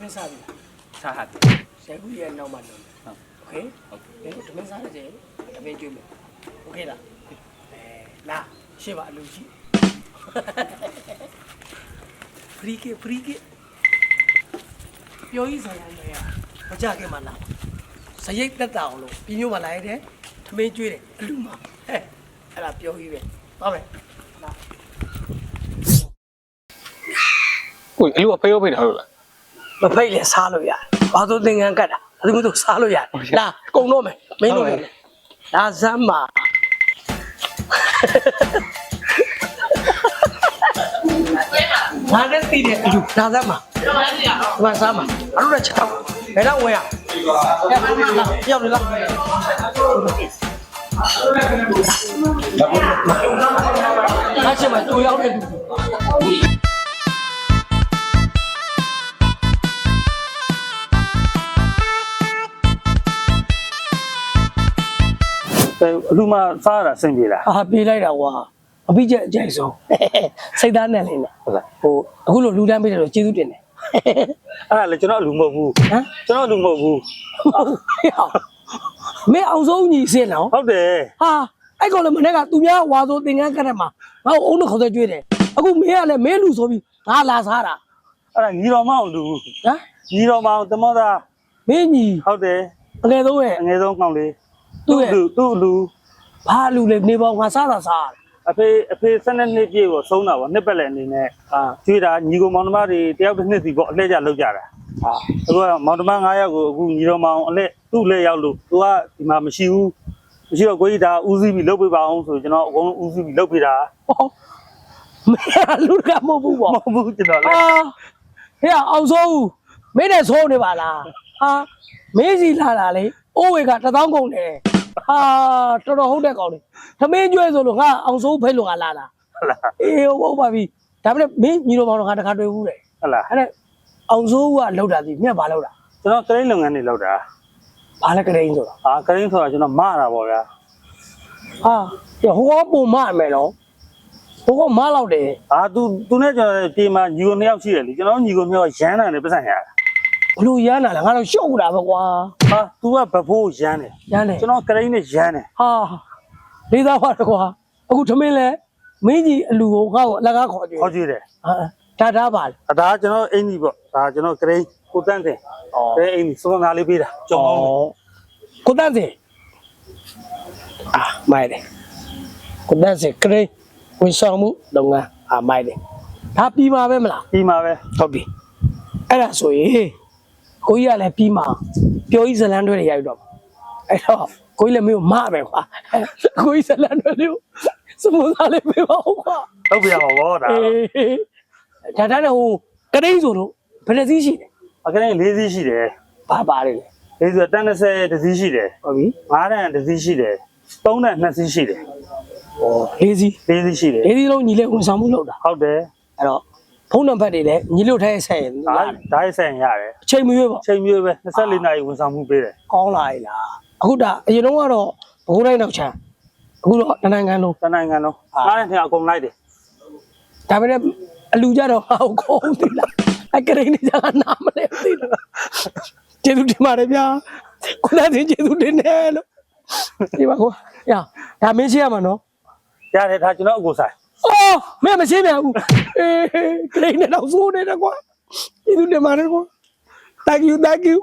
မင်းစားပြီ စားဟာတယ် ဆယ်ခုရဲ့နောက်မှလုပ်မယ်โอเคမင်းတို့မင်းစားရတဲ့တမင်းကျွေးမယ်โอเคလားလာရှေ့ပါအလူကြီးဖရီကပြောကြီးဆိုင်ရမယ်မကြခင်မှလာစရိတ်တက်တာအောင်လို့ပြင်းညို့မှလာရတဲ့တမင်းကျွေးတယ်အလူမှာအဲ့ဒါပြောကြီးပဲသွားမယ်လာ ကိုအလူကဖေးရောဖေးတာဟုတ်လား မဖိတ်လဲစားလို့ရတယ်။ဘာလို့သင်္ကန်းကတ်တာ။အဲ့ဒီမျိုးစားလို့ရတယ်။လာကုံတော့မယ်မင်းတို့လည်းလာစမ်းပါငါလည်းသိတယ်အလူလာစမ်းပါဒီမှာစားပါအဲ့လိုချက်တော့ဘယ်တော့ဝင်ရလာပြောင်းနေလားအားချင်မှတူရောက်တယ်အလူမစားရတာအဆင်ပြေလား ပြေးလိုက်တာကွာအပိချက်အကြိုက်ဆုံးစိတ်သားနဲ့လေးနဲ့ဟုတ်လားဟိုအခုလိုလူတန်းပေးတယ်လို့ကျေးဇူးတင်တယ် အဲ့ဒါလေကျွန်တော်အလူမဟုတ်ဘူးဟမ်ကျွန်တော်အလူမဟုတ်ဘူး မင်းအောင်ဆုံးညီစင်တော့ ဟုတ်တယ် ဟာအဲ့ကောင်လည်းမနေ့ကသူများဝါဆိုသင်္ကန်းကရက်မှာငါ့ကိုအုံးနဲ့ခေါ်တဲ့ကျွေးတယ်အခုမင်းကလည်းမင်းလူဆိုပြီးငါလာစားတာ အဲ့ဒါညီတော်မအောင်လူ ဟမ် ညီတော်မအောင်တမောသား မင်းညီ ဟုတ်တယ် အငယ်ဆုံးရဲ့ အငယ်ဆုံးကောင်လေး သူ့ရဲ့ သူ့လူ ဘာလူလဲနေပေါငါစားတာစား အဖေ12နှစ်ပြည့်ကိုဆုံးတာပေါ့နှစ်ပတ်လည်အနေနဲ့ကျွေးတာညီကိုမောင်နှမတွေတယောက်တစ်နှစ်စီပေါ့အလှည့်ကြလောက်ကြတာအခုကမောင်နှမ9ယောက်ကိုအခုညီတော်မောင်အလှည့်သူ့လက်ရောက်လို့သူကဒီမှာမရှိဘူးမရှိတော့ကိုကြီးဒါဦးစီးပြီးလုပ်ပေးပါအောင်ဆိုကျွန်တော်အကုန်လုံးဦးစီးပြီးလုပ်ပေးတာ မင်းလူကမဟုတ်ဘူးပေါ့ မဟုတ်ဘူးကျွန်တော်လည်း ဟဲ့အောင်ဆုံးမင်းနဲ့ဆိုးနေပါလားဟာမင်းစီလာတာလေအိုးဝေက1000ကုန်တယ်ဟာတော်တော်ဟုတ်တဲ့ကောင်လေသမင်းကျွဲဆိုလို့ငါအောင်စိုးဖိတ်လို့ငါလာတာ ဟုတ်လား အေးဟုတ်ပါပြီဒါပေမဲ့မင်းညီတော်မောင်တော်ငါတခါတွေ့ဘူးတယ် ဟုတ်လား အဲ့ဒါအောင်စိုးကလောက်တာဒီမြတ်ဘာလောက်တာ ကျွန်တော်ကရိန်းလုပ်ငန်းတွေလုပ်တာ ဘာလဲကရိန်းဆိုတာ ကရိန်းဆိုတာကျွန်တော်မတာပေါ့ဗျာ ဟာဟိုကပုံမအမယ်နော်ဟိုကမလောက်တယ် သူနဲ့ကျွန်တော်ဒီမှာညီကို2ယောက်ရှိတယ်လေကျွန်တော်ညီကို2ယောက်ရမ်းတယ်ပတ်စံရတာ ဘလို့ရမ်းတာလဲငါတော့ရှုပ်တာပဲကွာ तू ကဗဖိုးရမ်းတယ် ရမ်းတယ် ကျွန်တော်ကရိန်းနဲ့ရမ်းတယ် ဟာလေးသားပါတော့ကွာအခုသမင်းလဲမင်းကြီးအလူကိုငါ့ကိုအလကားခေါ်ကြည့် ခေါ်ကြည့်တယ် ဒါပါလေ ဒါကျွန်တော်အင်ကြီးပေါ့ဒါကျွန်တော်ကရိန်းကိုတန်းတယ်အဲအင်ကြီးစုံငါလေးပေးတာကြောင်းအောင် ကိုတန်းစင်မိုက်တယ်ကိုတန်းစင်ကရိန်းဝန်ဆောင်မှုလုပ်ငန်းမိုက်တယ်ဒါပြီးမှာပဲမလား ပြီးမှာပဲ ဟုတ်ပြီအဲ့ဒါဆိုရင်ကိုကြီးကလည်းပြီးမှာပျော်ကြီးဇလန်းတွဲတွေရိုက်တော့အဲ့တော့ကိုကြီးလည်းမင်းကိုမပဲကွာကိုကြီးဇလန်းတွဲလေးကိုစမုစားလေးပေးပါဦးကွာ ဟုတ်ပြရမှာပေါ့ဒါ ဒါနဲ့ဟိုကရိန်းဆိုတော့ဘယ်နှစည်းရှိလဲ ကရိန်း4စီးရှိတယ် ဘာပါလဲ 4စီးတန်း30တစီးရှိတယ် ဟုတ်ပြီ 9တန်းတစီးရှိတယ်3တန်း2စီးရှိတယ် လေးစီး 4စီးရှိတယ် လေးစီးလုံးညီလေးဝန်ဆောင်မှုလုပ်တာ ဟုတ်တယ် အဲ့တော့ဖုန်းနံပါတ်တွေလည်းညီလို့ထိုင်းဆက်ရင် ဒါရိုက်ဆိုင်ရတယ် အချိန်မရွေးပေါ့ ချိန်မျိုးပဲ24နာရီဝန်ဆောင်မှုပေးတယ် ကောင်းလာပြီလားအခုဒါအရင်တော့ကတော့ဘိုးတိုင်းတော့ချမ်းအခုတော့နိုင်ငံလုံး တနိုင်ငံလုံးအားနဲ့ထင်အကုန်လိုက်တယ် ဒါပေမဲ့အလူကြတော့ဟောက်ကောင်းသေးလားအကရိန်းနေကြတာနားမလဲသိလားကျေးဇူးတင်ပါတယ်ဗျာခုနကကျေးဇူးတင်တယ်လို့ဒီပါကွာရဒါမင်းရှင်းရမှာနော် ရတယ်ဒါကျွန်တော်အကိုဆိုင် အော်မင်းမရှင်းပြန်ဘူးအေးကရိန်းနဲ့တော့စိုးနေတယ်ကွာကျေးဇူးတင်ပါတယ်ကွာ thank you